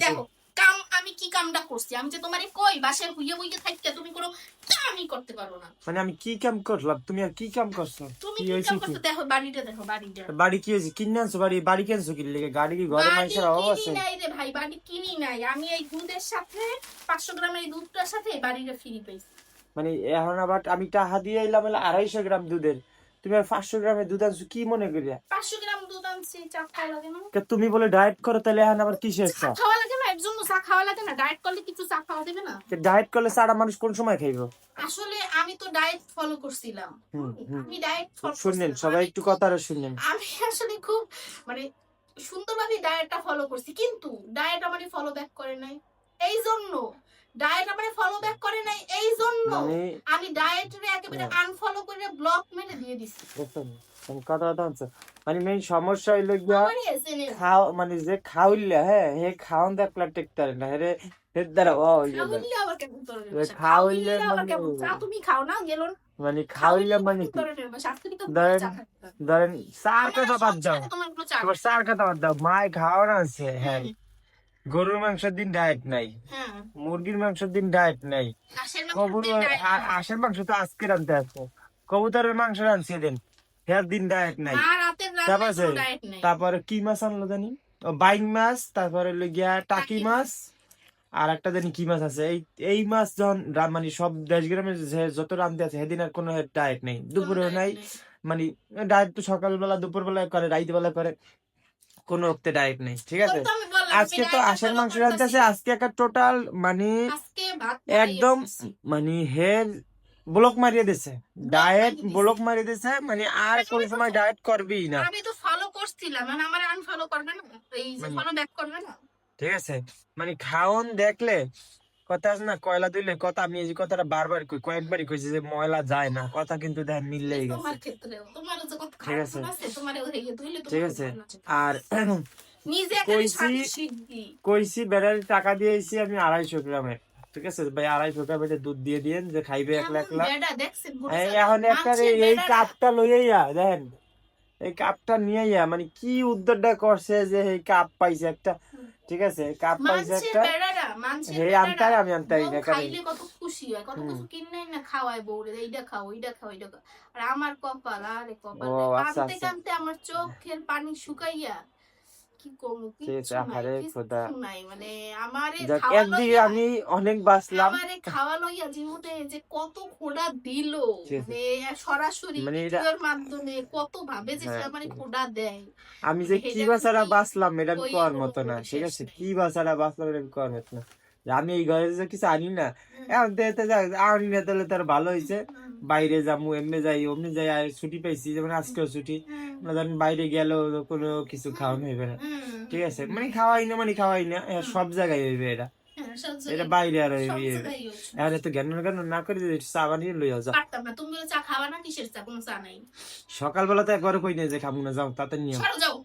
দেখো কাম আমি কি কামটা করছি, আমি যে তোমারে কই বাসায় হুইয়ে হুইয়ে থাকতে তুমি কোনো কামই করতে পারো না। মানে আমি কি কাম করলাম, তুমি আর কি কাম করছো? তুমি কি কি হয়েছে কাম কি? করছো দেখো বাড়িটা, দেখো বাড়িটা। বাড়ি কি হয়েছে? কিনে আনছো বাড়ি? বাড়ি কিনছো কি লেগে? গাড়ি কি ঘরে বাড়ি মাইসের অভাব কিনি আছে? নাই রে ভাই, বাড়ি কিনি নাই, আমি এই দুধের সাথে 500 গ্রামের এই দুধটার সাথে বাড়িটা ফ্রি পেয়েছি। মানে এখন আবার আমি টাকা দিয়ে এলাম হলো 250 গ্রাম দুধের, তুমি আর 500 গ্রামের দুধ আনছো কি মনে করিয়া? 500 গ্রাম দুধ আনছি, চা খাওয়া লাগে না? তুমি বলে ডায়েট করো, তাহলে এখন আবার কিসের চা চা? খাওয়া লাগে না, এর জন্য চা খাওয়া লাগে না? ডায়েট করলে কিছু চা খাওয়া দেবে না? ডায়েট করলে সারা মানুষ কোন সময় খাইবো? আসলে আমি তো ডায়েট ফলো করছিলাম, আমি ডায়েট ফলো শুনলেন করছিলাম, সবাই আমি একটু খুব কথাটা শুনলেন। আমি আসলে খুব মানে সুন্দরভাবে ডায়েটটা ফলো করছি, কিন্তু ডায়েট আমারে ফলো ব্যাক করে নাই। এই জন্য ডায়েট আমারে ফলো ব্যাক করে নাই, এই জন্য মানে আমি ডায়েটরে একেবারে আনফলো করে ব্লক মেরে দিয়ে দিছি। কথা কথা হচ্ছে মানে মেইন সমস্যা হইলো গিয়া আমারই এসেনে খাও, মানে যে খাওইলে হ্যাঁ হে খাওন দেখলা টেকতারে না হেরে হের দ্বারা ও হইলো না। খাওইলে আবার কেমন ধরনের ভাষা, খাওইলে খাওইলে আবার মানে কেমন চা তুমি খাও না গেলন? মানে খাওইলে খাওইলে মানে কেমন কি? ধরনের ভাষা? আজকে তো ধরেন চা খাচ্ছি। ধরেন চার আমার কথা বাদ দাও, সংসারে তোমার কোনো চা তোমার চার কথা বাদ দাও, মায় খাওয়া না আছে হ্যাঁ, গরুর মাংসের দিন ডায়েট নাই, হ্যাঁ, মুরগির মাংসের দিন ডায়েট নাই, হাঁসের মাংস কবুতর দিয়ে ডায়েট নাই। হাঁসের মাংস তো আজকে রানতে আসবো, কবুতরের মাংস রানছে দিন, হের দিন ডায়েট নাই। মা রাতের তারপর রান্নায় আছে কোনো ডায়েট নাই। তারপরে কি মাছ আনলো জানি, ও বাইং মাছ, তারপরে হলো গিয়া টাকি মাছ, আর একটা জানি কি মাছ আছে। এই এই মাছ যখন মানে সব দেশ গ্রামে যত রান্ধতে আছে সেদিন আর কোনো ডায়েট নেই, কোনো দুপুরেও ডায়েট নাই। নেই। মানে ডায়েট তো সকালবেলা দুপুরবেলা করে, রাইত বেলা করে, কোনো রক্তে ডায়েট নেই, ঠিক ওই আছে। তো আমি বললাম আমি আজকে তো ডায়েটটা হাঁসের ফলো মাংস করতেছি। রান্ধতেছে, আজকে একটা টোটাল মানে আজকে ভাত বানাই একদম খাইছি, মানে হের ব্লক মারিয়ে দিছে, ব্লক ডায়েট মাইরে দিছি। ব্লক মারিয়ে দিছে, মানে আর কোন সময় ডায়েট করবেই না। আমি তো ফলো করছিলাম, মানে আমার আনফলো করবে না, এই যে মানে ফলো ব্যাক করবে না। ঠিক আছে, মানে খাওন দেখলে কথা আছে না, কয়লা দিলে কথা, আমি এই যে কথাটা বারবার কই, কয়েকবারই কইছি যে ময়লা যায় না, কথা কিন্তু দেখেন মিললেই গেছে, তোমার ক্ষেত্রেও তোমারও যে কত ঠিক খারাপ আছে, গুণ আছে, তোমারও হয়ে ধুইলে ঠিক তোমার আছে। ভালো আছে। আর নিজে একারে কইছি স্বামী শিখবি। কইছি বেড়ার টাকা দিয়েছি আমি 250 গ্রামের, ঠিক আছে ভাই, 250 গ্রামের দুধ দিয়ে দিয়েন যে খাইবে একলা এমন একলা। বেডা দেখছেন গরু এখন একটা মানুষের এই বেডারা। কাপটা লইয়া দেখেন, এই কাপটা নিয়ে মানে কি উদ্যোগটা করছে যে এই কাপ পাইছে একটা, ঠিক আছে, কাপ পাইছে মানুষের একটা, বেড়ারা, মানুষের হে বেড়ারা আনতাই আমি আনতাই বউ না কারণ খাইলে কত খুশি হয়, কত হুম। কিছু কিনে না খাওয়ায় বউরে, এইটা খাও ওইটা খাও ওইটা খাও। আর আমার কপাল, আরে কপাল ও রে, আচ্ছা কানতে আচ্ছা, কানতে আমার চোখের পানি শুকাইয়া কি করবো, ঠিক আছে, কিচ্ছু নাই, আহারে খোদা। কিচ্ছু নাই, মানে আমারে যাক খাওয়া একদিকে লইয়া, আমি অনেক বাঁচলাম, আমারে খাওয়া লইয়া জীবনে যে কত খোঁড়া দিল, ঠিক আছে, মানে সরাসরি মানে এটা ভিডিওর মাধ্যমে কত ভাবে যে সে হ্যাঁ, আমারে খোঁড়া দেয়, আমি যে মানে কি এটা বাছারা তুমি বাঁচলাম এটা আমি কইয়ে করার কোনো মতো না, কোনো ঠিক শেষ আছে, নাই। কি বাছারা বাঁচলাম এটা আমি করার মতো না। যে আমি এই ঘরে যে কিছু আনি না, হুম, এখন তো এতে আনি না, তাহলে তার ভালো হয়েছে, হুম, বাইরে যাবো এমনি যাই অমনি যাই, আর ছুটি পাইছি যেমন আজকেও ছুটি, হুম, না ধরেন বাইরে গেলেও কোনো কিছু খাওয়ানো হইবে না, হুম, ঠিক আছে, মানে খাওয়াই না মানে খাওয়াই না, হুম, সব জায়গায় হইবে এটা, হ্যাঁ, সব এটা জায়গায় বাইরে আর সব হইবে। জায়গায় হচ্ছে। এখন এত জ্ঞান জ্ঞান না করে যদি চা বানিয়ে লইয়া যাও, পারতাম না, তুমি চা খাওয়া না, কিসের চা, কোনো চা নাই। সকালবেলা তো একবার কই না যে খাবো না, যাও তাতে নিয়ে সরো যাও।